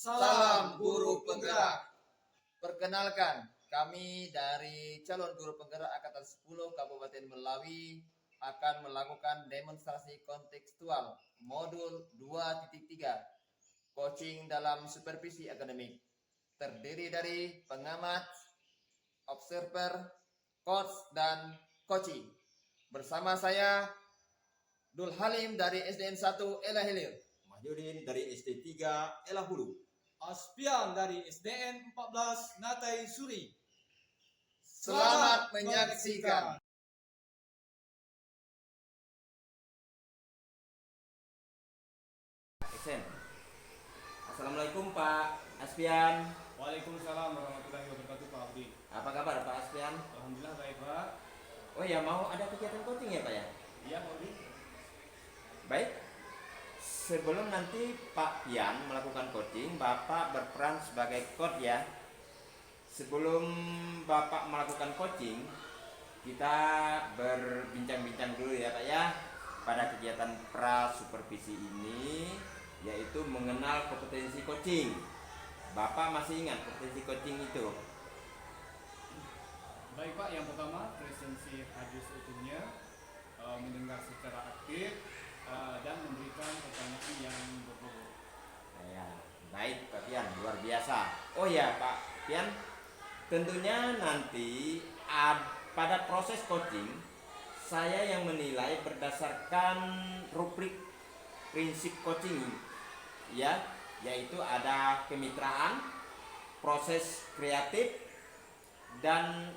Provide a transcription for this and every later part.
Salam Guru Penggerak. Perkenalkan, kami dari calon guru penggerak Angkatan 10 Kabupaten Melawi akan melakukan demonstrasi kontekstual modul 2.3 coaching dalam supervisi akademik. Terdiri dari pengamat, observer, coach, dan coaching. Bersama saya Dul Halim dari SDN 1 Elah Hilir, Mahyudin dari SD 3 Elah Hulu, Aspian dari SDN 14 Natai Suri. Selamat menyaksikan. Assalamualaikum Pak Aspian. Waalaikumsalam warahmatullahi wabarakatuh Pak Abdi. Apa kabar Pak Aspian? Alhamdulillah baik Pak. Oh ya, mau ada kegiatan coaching ya Pak ya? Iya Pak Abdi. Baik. Sebelum nanti Pak Pian melakukan coaching, Bapak berperan sebagai coach ya. Sebelum Bapak melakukan coaching, kita berbincang-bincang dulu ya Pak ya pada kegiatan pra supervisi ini, yaitu mengenal kompetensi coaching. Bapak masih ingat kompetensi coaching itu? Baik Pak, yang pertama presensi hadis utuhnya, mendengar secara aktif dan memberikan pertanyaan yang berbobot. Ya, baik Pak Pian, luar biasa. Oh ya Pak Pian, tentunya nanti pada proses coaching saya yang menilai berdasarkan rubrik prinsip coaching ya, yaitu ada kemitraan, proses kreatif, dan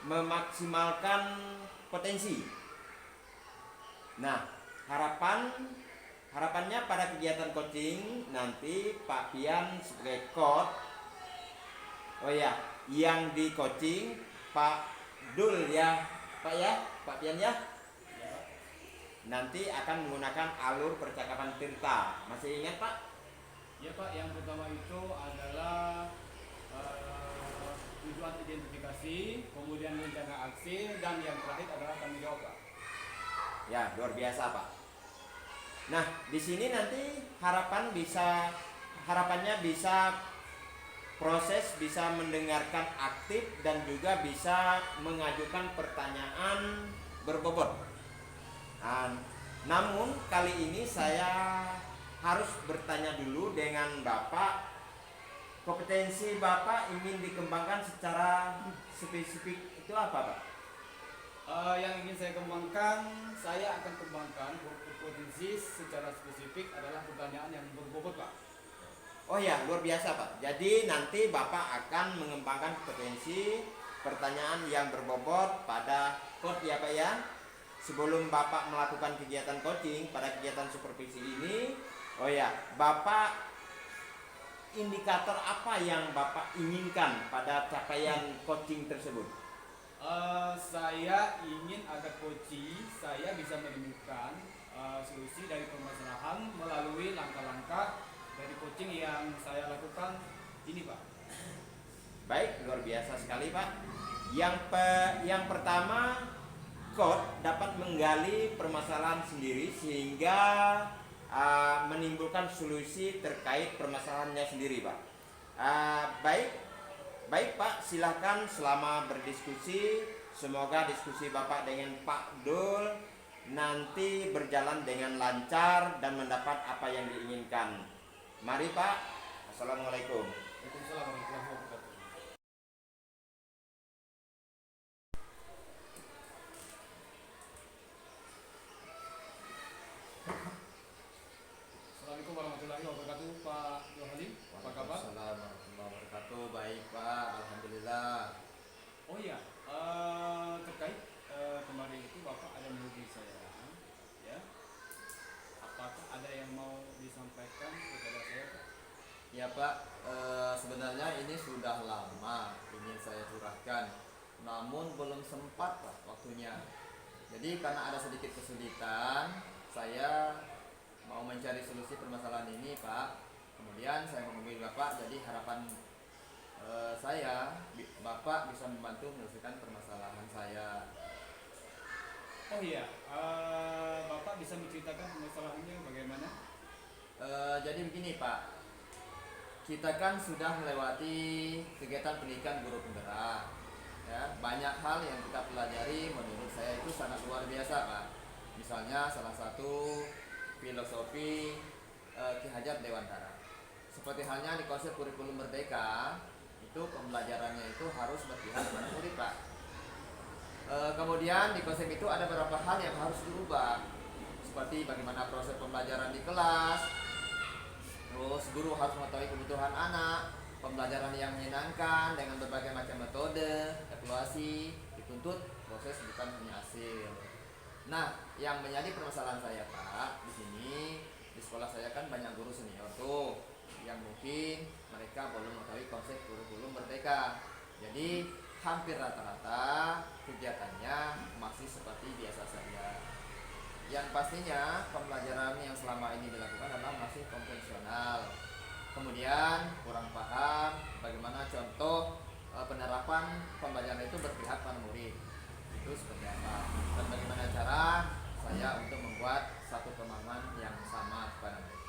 memaksimalkan potensi. Nah, harapannya pada kegiatan coaching nanti Pak Pian sebagai coach. Oh ya, yang di coaching Pak Dul ya, Pak ya, Pak Pian ya. Nanti akan menggunakan alur percakapan Tirta. Masih ingat Pak? Ya Pak, yang pertama itu adalah tujuan identifikasi, kemudian rencana aksi, dan yang terakhir adalah tanggung jawab Pak. Ya, luar biasa Pak. Nah, di sini nanti harapannya bisa proses, bisa mendengarkan aktif, dan juga bisa mengajukan pertanyaan berbobot. Namun kali ini saya harus bertanya dulu dengan Bapak. Kompetensi Bapak ingin dikembangkan secara spesifik itu apa Pak? Yang ingin saya kembangkan, saya akan kembangkan berpotensi secara spesifik adalah pertanyaan yang berbobot Pak. Oh ya, luar biasa Pak. Jadi nanti Bapak akan mengembangkan potensi pertanyaan yang berbobot pada coach ya Pak ya. Sebelum Bapak melakukan kegiatan coaching pada kegiatan supervisi ini, oh ya, Bapak indikator apa yang Bapak inginkan pada capaian coaching tersebut? Saya ingin agar coaching saya bisa menemukan solusi dari permasalahan melalui langkah-langkah dari coaching yang saya lakukan ini Pak. Baik, luar biasa sekali Pak. Yang pertama, coach dapat menggali permasalahan sendiri sehingga menimbulkan solusi terkait permasalahannya sendiri Pak. Baik Pak, silahkan selama berdiskusi. Semoga diskusi Bapak dengan Pak Dul nanti berjalan dengan lancar dan mendapat apa yang diinginkan. Mari Pak. Assalamualaikum. Waalaikumsalam warahmatullahi wabarakatuh. Assalamualaikum warahmatullahi wabarakatuh Pak Johalim. Apa kabar? Waalaikumsalam warahmatullahi wabarakatuh. Baik Pak, alhamdulillah. Oh iya, terkait kemarin itu Bapak ada menghubungi saya, ya. Apakah ada yang mau disampaikan kepada saya Pak? Ya Pak, sebenarnya ini sudah lama ingin saya curahkan, namun belum sempat Pak waktunya. Jadi karena ada sedikit kesulitan, saya mau mencari solusi permasalahan ini Pak. Kemudian saya menghubungi Bapak, jadi harapan Bapak bisa membantu menyelesaikan permasalahan saya. Oh iya, Bapak bisa menceritakan permasalahannya bagaimana? Jadi begini Pak, kita kan sudah melewati kegiatan pendidikan guru penggerak, ya banyak hal yang kita pelajari menurut saya itu sangat luar biasa Pak. Misalnya salah satu filosofi Ki Hajar Dewantara. Seperti halnya di konsep kurikulum merdeka, itu pembelajarannya itu harus berpihak pada murid Pak. Kemudian di konsep itu ada beberapa hal yang harus dirubah, seperti bagaimana proses pembelajaran di kelas, terus guru harus mengetahui kebutuhan anak, pembelajaran yang menyenangkan dengan berbagai macam metode, evaluasi, dituntut proses bukan hanya hasil. Nah, yang menjadi permasalahan saya Pak, di sini di sekolah saya kan banyak guru senior tuh, yang mungkin mereka belum mengetahui konsep kurikulum merdeka. Jadi hampir rata-rata kegiatannya masih seperti biasa saja. Yang pastinya pembelajaran yang selama ini dilakukan adalah masih konvensional. Kemudian kurang paham bagaimana contoh penerapan pembelajaran itu berpihak pada murid. Itu seperti apa? Dan bagaimana cara saya untuk membuat satu pemahaman yang sama kepada mereka.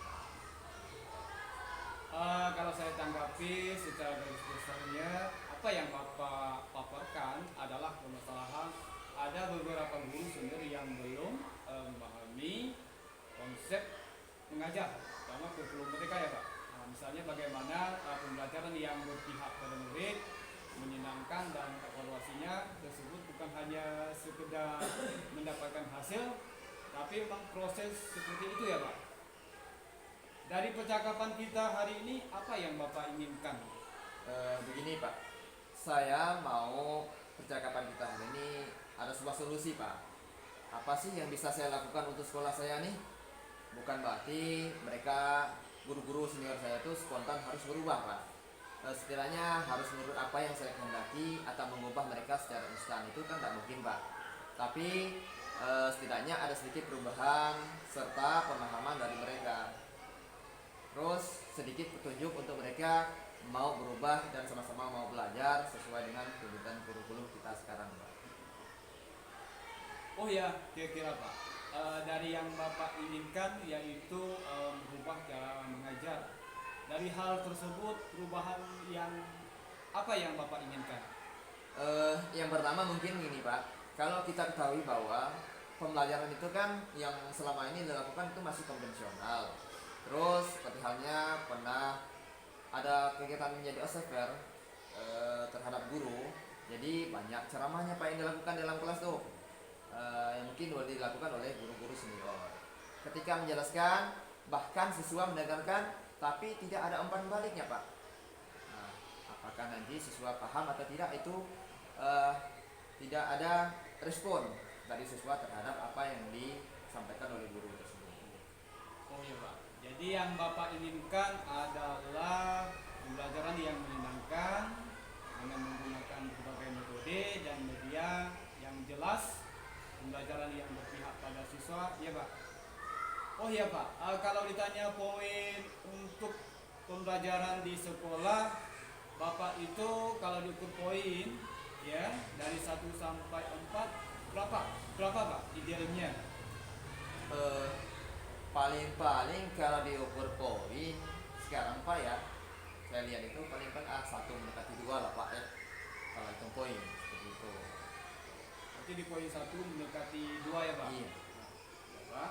Kalau saya tanggapi secara garis besarnya, apa yang Bapak paparkan adalah permasalahan ada beberapa guru senior yang belum memahami konsep mengajar, terutama kurikulum mereka ya Pak. Nah, misalnya bagaimana pembelajaran yang berpihak pada murid, menyenangkan dan evaluasinya tersebut bukan hanya sekedar mendapatkan hasil, tapi memang proses seperti itu ya Pak. Dari percakapan kita hari ini, apa yang Bapak inginkan? Begini Pak, saya mau percakapan kita hari ini ada sebuah solusi Pak. Apa sih yang bisa saya lakukan untuk sekolah saya nih? Bukan berarti mereka guru-guru senior saya itu spontan harus berubah Pak. Setidaknya harus menurut apa yang saya kehendaki atau mengubah mereka secara instan itu kan tidak mungkin Pak. Tapi setidaknya ada sedikit perubahan serta pemahaman dari mereka. Terus sedikit petunjuk untuk mereka mau berubah dan sama-sama mau belajar sesuai dengan tuntutan kurikulum kita sekarang Pak. Oh ya, kira-kira Pak, dari yang Bapak inginkan yaitu merubah cara mengajar. Dari hal tersebut, perubahan yang apa yang Bapak inginkan? Yang pertama mungkin gini Pak, kalau kita ketahui bahwa pembelajaran itu kan yang selama ini dilakukan itu masih konvensional. Terus seperti halnya pernah ada kegiatan menjadi observer terhadap guru, jadi banyak ceramahnya Pak yang dilakukan dalam kelas tuh, yang mungkin boleh dilakukan oleh guru-guru senior. Ketika menjelaskan, bahkan siswa mendengarkan, tapi tidak ada umpan baliknya Pak. Nah, apakah nanti siswa paham atau tidak itu tidak ada respon dari siswa terhadap apa yang disampaikan oleh guru tersebut. Oh iya Pak, jadi yang Bapak inginkan adalah pembelajaran yang menyenangkan dengan menggunakan berbagai metode dan media yang jelas, pembelajaran yang berpihak pada siswa, ya Pak. Oh iya Pak, kalau ditanya poin untuk pembelajaran di sekolah, Bapak itu kalau diukur poin ya dari 1 sampai 4 berapa Pak idealnya? Paling-paling kalau diukur poin sekarang Pak ya, saya lihat itu paling-paling satu mendekati 2 lah Pak ya, kalau hitung poin seperti itu. Nanti di poin 1 mendekati 2 ya Pak? Iya. Ya, Pak.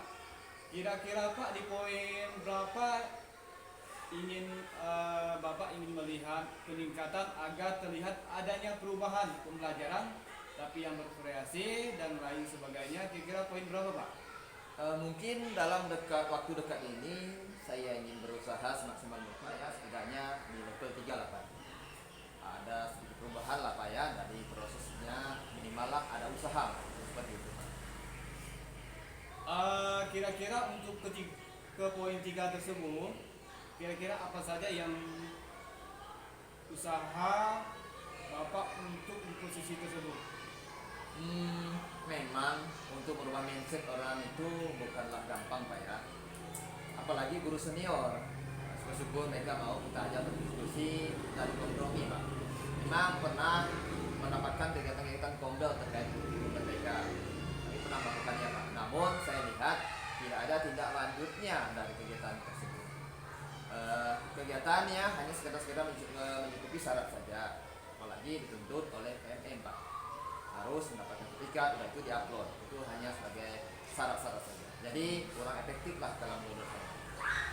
Kira-kira Pak di poin berapa Bapak ingin melihat peningkatan agar terlihat adanya perubahan pembelajaran tapi yang bervariasi dan lain sebagainya, kira-kira poin berapa Pak? Mungkin dalam waktu dekat ini saya ingin berusaha semaksimal mungkin ya, setidaknya di level 3 lah Pak. Ada sedikit perubahan lah Pak ya, dari prosesnya minimal lah ada usaha seperti itu Pak. Kira-kira untuk ke poin 3 tersebut, kira-kira apa saja yang usaha Bapak untuk di posisi tersebut? Memang untuk merubah mindset orang itu bukanlah gampang Pak ya, apalagi guru senior. Meskipun mereka mau kita ajak berdiskusi dan kompromi Pak. Memang pernah mendapatkan kegiatan-kegiatan komdel terkait guru mereka, kami pernah melakukannya Pak. Namun saya lihat tidak ada tindak lanjutnya dari kegiatan tersebut. kegiatannya hanya sekedar mencukupi syarat saja, apalagi dituntut oleh PMM Pak, harus mendapatkan sertifikat, udah itu diupload, itu hanya sebagai syarat-syarat saja. Jadi kurang efektif lah kalau menurut saya.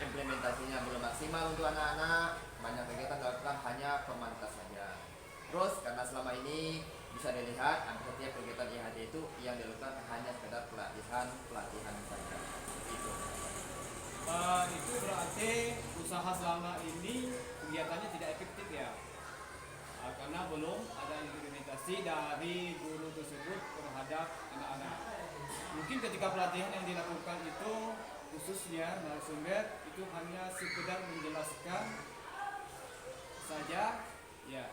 Implementasinya belum maksimal untuk anak-anak, banyak kegiatan dilakukan hanya formalitas saja. Terus karena selama ini bisa dilihat hampir setiap kegiatan IHT itu yang dilakukan hanya sekedar pelatihan saja. Itu. Itu berarti usaha selama ini kegiatannya tidak efektif ya, karena belum ada implementasi dari guru tersebut terhadap anak-anak. Mungkin ketika pelatihan yang dilakukan itu khususnya narasumber itu hanya sekedar menjelaskan saja, ya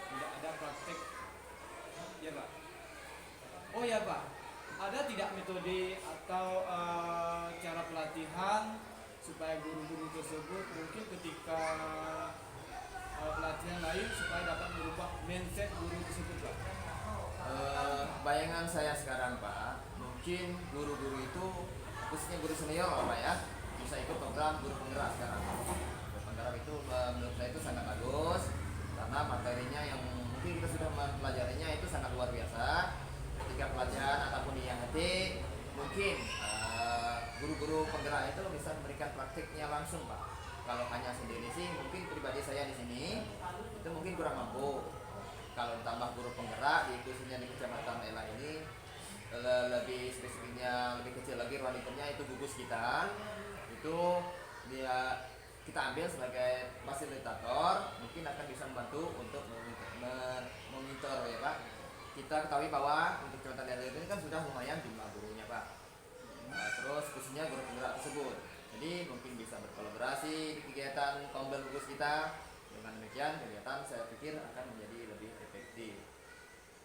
tidak ada praktek, ya Pak. Oh ya Pak, ada tidak metode atau cara pelatihan supaya guru-guru tersebut mungkin ketika pelatihan lain supaya dapat merubah mindset guru tersebut Pak? Bayangan saya sekarang Pak, mungkin guru-guru itu khususnya guru senior Pak ya, bisa ikut program guru penggerak sekarang. Guru penggerak itu menurut saya itu sangat bagus karena materinya yang mungkin kita sudah mempelajarinya itu sangat luar biasa. Ketika pelatihan ataupun di IHT, mungkin guru-guru penggerak itu bisa memberikan praktiknya langsung Pak. Kalau hanya sendiri sih mungkin pribadi saya di sini itu mungkin kurang mampu. Kalau ditambah guru penggerak di khususnya di Kecamatan Ela ini lebih spesifiknya lebih kecil lagi, ruang lingkupnya itu gugus kita itu dia kita ambil sebagai fasilitator, mungkin akan bisa membantu untuk memonitor ya Pak. Kita ketahui bahwa untuk Kecamatan Ela ini kan sudah lumayan jumlah gurunya Pak. Terus khususnya guru penggerak tersebut, jadi mungkin bisa berkolaborasi di kegiatan kombel gugus kita. Dengan demikian kegiatan saya pikir akan menjadi lebih efektif.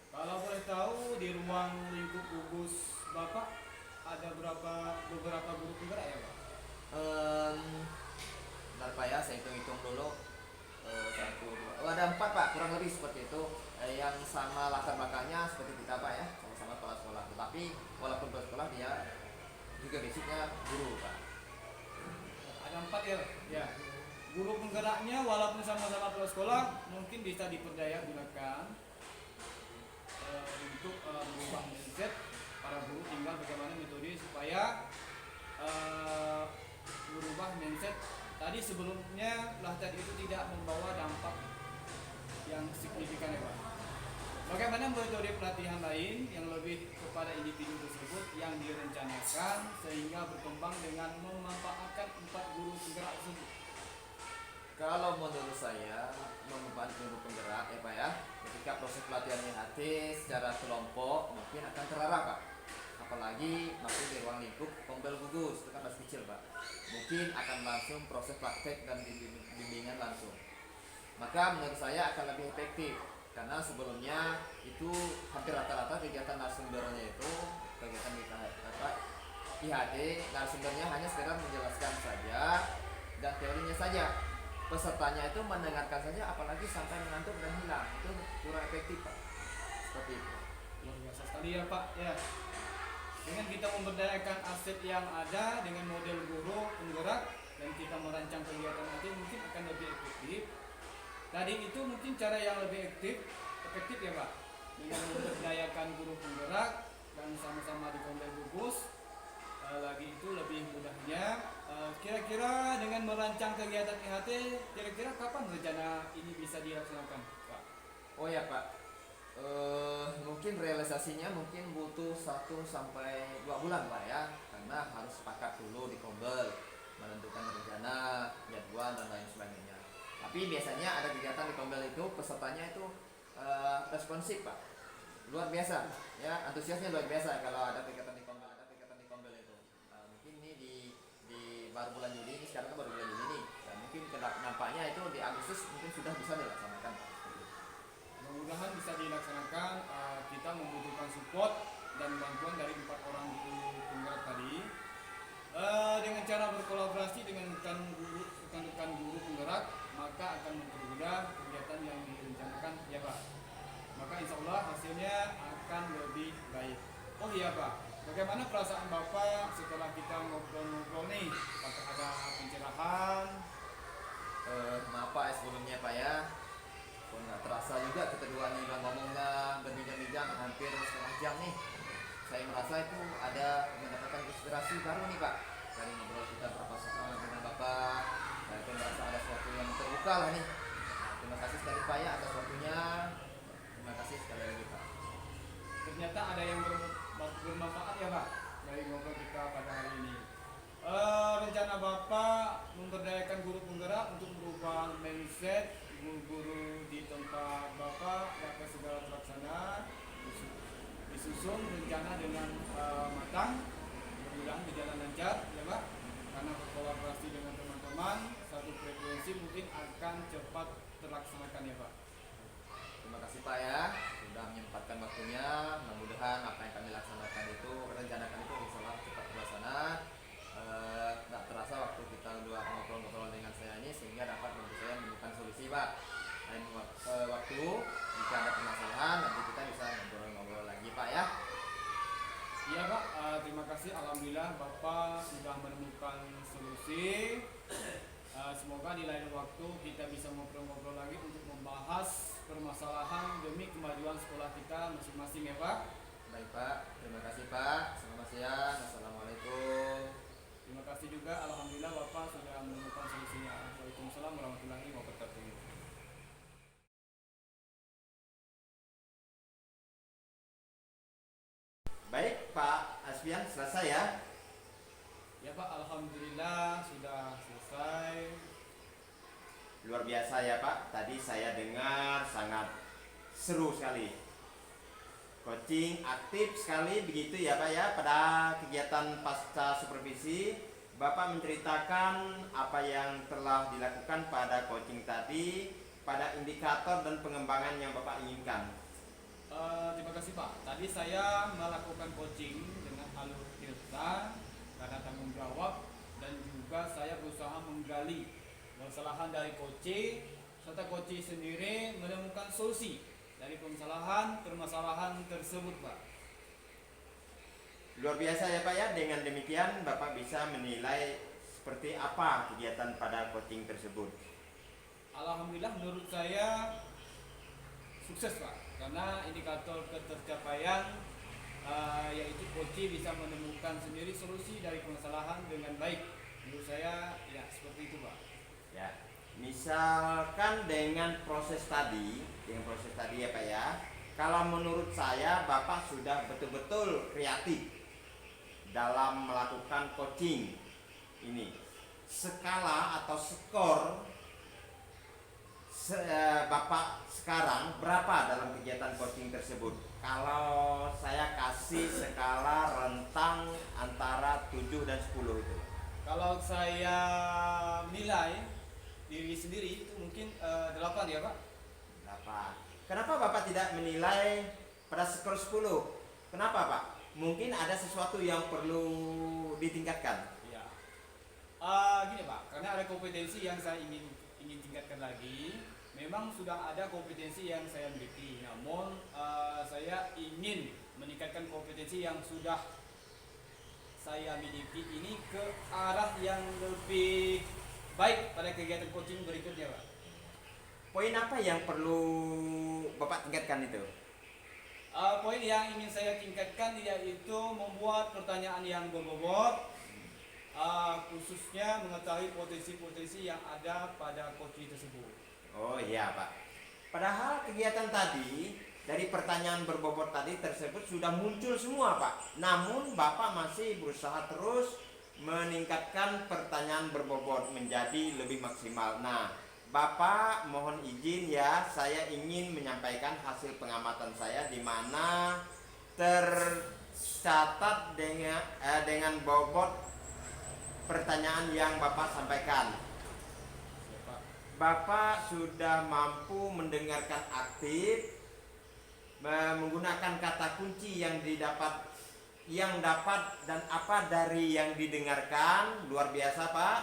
Kalau boleh tahu di ruang lingkup gugus Bapak ada beberapa guru penggerak ya Pak? Bentar Pak ya, saya hitung-hitung dulu. Ada 4 Pak, kurang lebih seperti itu. Yang sama latar belakangnya seperti kita Pak ya, sama-sama kepala sekolah. Tetapi walaupun kepala sekolah dia juga basicnya guru Pak. Ada 4 ya, ya. Guru penggeraknya walaupun sama-sama kepala sekolah mungkin bisa diperdaya gunakan untuk merubah mindset para guru, tinggal bagaimana metode supaya merubah mindset tadi sebelumnya tadi itu tidak membawa dampak yang signifikan ya Pak. Bagaimana metode pelatihan lain yang lebih kepada individu tersebut yang direncanakan sehingga berkembang dengan memanfaatkan 4 guru penggerak tersebut? Kalau menurut saya memanfaatkan guru penggerak ya Pak ya, ketika proses pelatihan IHT secara kelompok mungkin akan terarah Pak. Apalagi masih di ruang lingkup kombel gugus, itu kan masih kecil Pak. Mungkin akan langsung proses praktek dan bimbingan langsung. Maka menurut saya akan lebih efektif karena sebelumnya itu hampir rata-rata kegiatan narasumbernya itu kegiatan IHT narasumbernya hanya sekedar menjelaskan saja dan teorinya saja. Pesertanya itu mendengarkan saja, apalagi sampai mengantuk dan hilang, itu kurang efektif Pak. Seperti itu. Luar biasa sekali ya Pak ya. Dengan kita memberdayakan aset yang ada dengan model guru penggerak dan kita merancang kegiatan nanti mungkin akan lebih efektif. Tadi itu mungkin cara yang lebih efektif ya Pak, dengan memberdayakan guru penggerak dan sama-sama di kombel gugus. Lagi itu lebih mudahnya. Kira-kira dengan merancang kegiatan IHT, kira-kira kapan rencana ini bisa dilaksanakan Pak? Oh ya Pak, mungkin realisasinya mungkin butuh 1 sampai 2 bulan Pak ya, karena harus sepakat dulu di kombel, menentukan rencana, jadwal dan lain sebagainya. Tapi biasanya ada kegiatan di kombel itu pesertanya itu responsif Pak, luar biasa ya, antusiasnya luar biasa kalau ada kegiatan di kombel, itu. Mungkin ini di baru bulan Juli ini, sekarang kan baru bulan Juli ini, dan mungkin nampaknya itu di Agustus mungkin sudah bisa dilaksanakan Pak. Mudah-mudahan bisa dilaksanakan. Kita membutuhkan support dan bantuan dari 4 orang guru penggerak tadi. Dengan cara berkolaborasi dengan rekan-rekan guru penggerak, maka akan mempermudah kegiatan yang direncanakan ya Pak. Maka insya Allah hasilnya akan lebih baik. Oh iya Pak, bagaimana perasaan Bapak setelah kita ngobrol-ngobrol nih? Apakah ada pencerahan Maaf Pak sebelumnya Pak ya. Kok nggak terasa juga kita dua nih udah ngomongnya berbincang-bincang hampir setengah jam nih. Saya merasa itu ada mendapatkan inspirasi baru nih Pak dari ngobrol kita dengan Bapak. Saya itu merasa ada sesuatu yang terbuka lah nih. Terima kasih sekali Pak ya atas waktunya. Terima kasih sekali lagi Pak. Ternyata ada yang bermanfaat ya Pak dari ngobrol kita pada hari ini. Rencana Bapak memberdayakan guru penggerak untuk merubah mindset guru-guru di tempat Bapak dapat segala terlaksana, disusun rencana dengan matang, mudah-mudahan berjalan lancar ya Pak, karena berkolaborasi dengan teman-teman satu frekuensi mungkin akan cepat terlaksanakan ya Pak. Terima kasih Pak ya sudah menyempatkan waktunya. Mudah-mudahan apa yang kami laksanakan itu rencanakan itu insya Allah cepat terlaksana. Tidak terasa waktu kita udah ngobrol-ngobrol dengan saya ini sehingga dapat membantu saya menemukan solusi Pak. Dan waktu jika ada permasalahan nanti kita bisa ngobrol-ngobrol lagi Pak ya. Iya Pak, terima kasih. Alhamdulillah Bapak sudah menemukan solusi. Semoga di lain waktu kita bisa ngobrol-ngobrol lagi untuk membahas permasalahan demi kemajuan sekolah kita masing-masing ya Pak. Baik Pak, terima kasih Pak. Selamat siang. Assalamualaikum. Terima kasih juga. Alhamdulillah Bapak sudah menemukan solusinya. Waalaikumsalam warahmatullahi wabarakatuh. Baik Pak Asfian, selesai ya? Ya Pak, alhamdulillah sudah selesai. Luar biasa ya Pak, tadi saya dengar sangat seru sekali. Coaching aktif sekali begitu ya Pak ya. Pada kegiatan pasca supervisi Bapak menceritakan apa yang telah dilakukan pada coaching tadi, pada indikator dan pengembangan yang Bapak inginkan. Terima kasih Pak. Tadi saya melakukan coaching dengan alur tirta karena tanggung jawab, dan juga saya berusaha menggali kesalahan dari coaching serta coaching sendiri menemukan solusi dari permasalahan tersebut Pak. Luar biasa ya Pak ya. Dengan demikian Bapak bisa menilai seperti apa kegiatan pada coaching tersebut. Alhamdulillah menurut saya sukses Pak, karena indikator ketercapaian yaitu coaching bisa menemukan sendiri solusi dari permasalahan dengan baik. Menurut saya ya seperti itu Pak. Ya, misalkan dengan proses tadi ya Pak ya. Kalau menurut saya Bapak sudah betul-betul kreatif dalam melakukan coaching ini. Skala atau skor Bapak sekarang berapa dalam kegiatan coaching tersebut? Kalau saya kasih skala rentang antara 7 dan 10 itu. Kalau saya nilai diri sendiri itu mungkin 8 ya Pak. 8. Kenapa Bapak tidak menilai pada skor 10? Kenapa Pak? Mungkin ada sesuatu yang perlu ditingkatkan. Iya. Gini Pak, karena ada kompetensi yang saya ingin tingkatkan lagi. Memang sudah ada kompetensi yang saya miliki, namun saya ingin meningkatkan kompetensi yang sudah saya miliki ini ke arah yang lebih baik pada kegiatan coaching berikutnya Pak. Poin apa yang perlu Bapak tingkatkan itu? Poin yang ingin saya tingkatkan yaitu membuat pertanyaan yang berbobot, khususnya mengetahui potensi-potensi yang ada pada coaching tersebut. Oh iya Pak. Padahal kegiatan tadi dari pertanyaan berbobot tadi tersebut sudah muncul semua Pak. Namun Bapak masih berusaha terus meningkatkan pertanyaan berbobot menjadi lebih maksimal. Nah, Bapak mohon izin ya, saya ingin menyampaikan hasil pengamatan saya di mana tercatat dengan bobot pertanyaan yang Bapak sampaikan. Bapak sudah mampu mendengarkan aktif, menggunakan kata kunci yang dapat dan apa dari yang didengarkan. Luar biasa Pak.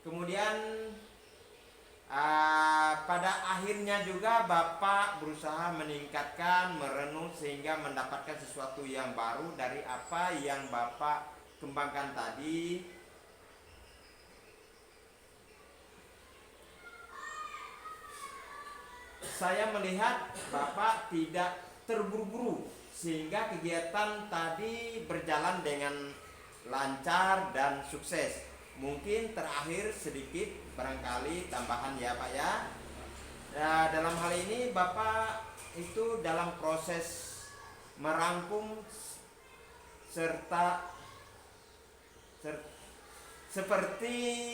Kemudian pada akhirnya juga Bapak berusaha meningkatkan, merenung sehingga mendapatkan sesuatu yang baru dari apa yang Bapak kembangkan tadi. saya melihat Bapak tidak terburu-buru sehingga kegiatan tadi berjalan dengan lancar dan sukses. Mungkin terakhir sedikit barangkali tambahan ya Pak ya. Nah, dalam hal ini Bapak itu dalam proses merangkum serta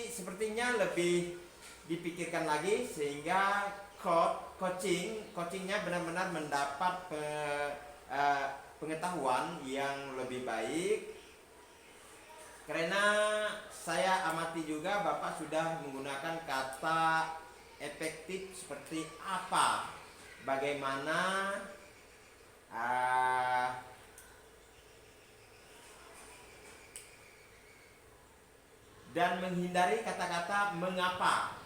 sepertinya lebih dipikirkan lagi sehingga coachingnya benar-benar mendapat pengetahuan yang lebih baik. Karena saya amati juga Bapak sudah menggunakan kata efektif seperti apa, bagaimana, dan menghindari kata-kata mengapa.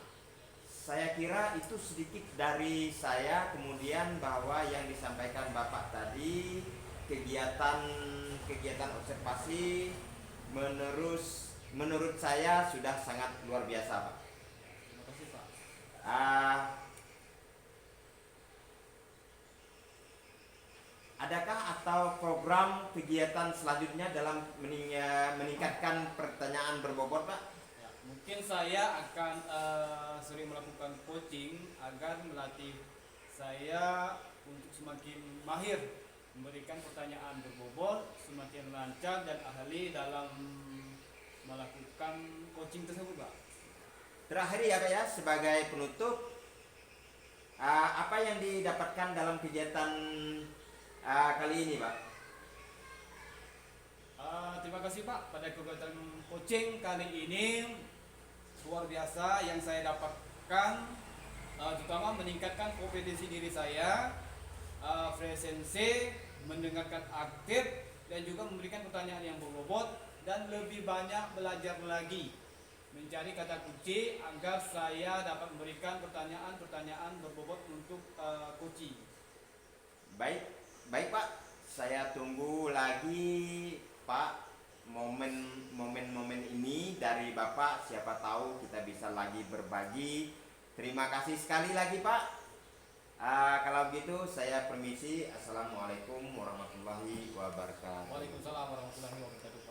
Saya kira itu sedikit dari saya. Kemudian bahwa yang disampaikan Bapak tadi, kegiatan observasi menurut saya sudah sangat luar biasa Pak. Terima kasih Pak. Adakah atau program kegiatan selanjutnya dalam meningkatkan pertanyaan berbobot Pak? Ya, mungkin saya akan sering melakukan coaching agar melatih saya untuk semakin mahir memberikan pertanyaan berbobot, semakin lancar dan ahli dalam melakukan coaching tersebut Pak. Terakhir ya Pak ya, sebagai penutup, apa yang didapatkan dalam kegiatan kali ini Pak? Terima kasih Pak, pada kegiatan coaching kali ini luar biasa yang saya dapatkan, terutama meningkatkan kompetensi diri saya, presensi, mendengarkan aktif, dan juga memberikan pertanyaan yang berbobot, dan lebih banyak belajar lagi mencari kata kunci agar saya dapat memberikan pertanyaan berbobot untuk coaching. Baik Pak, saya tunggu lagi Pak momen-momen ini dari Bapak. Siapa tahu kita bisa lagi berbagi. Terima kasih sekali lagi Pak. Kalau gitu saya permisi. Assalamualaikum warahmatullahi wabarakatuh. Waalaikumsalam warahmatullahi wabarakatuh.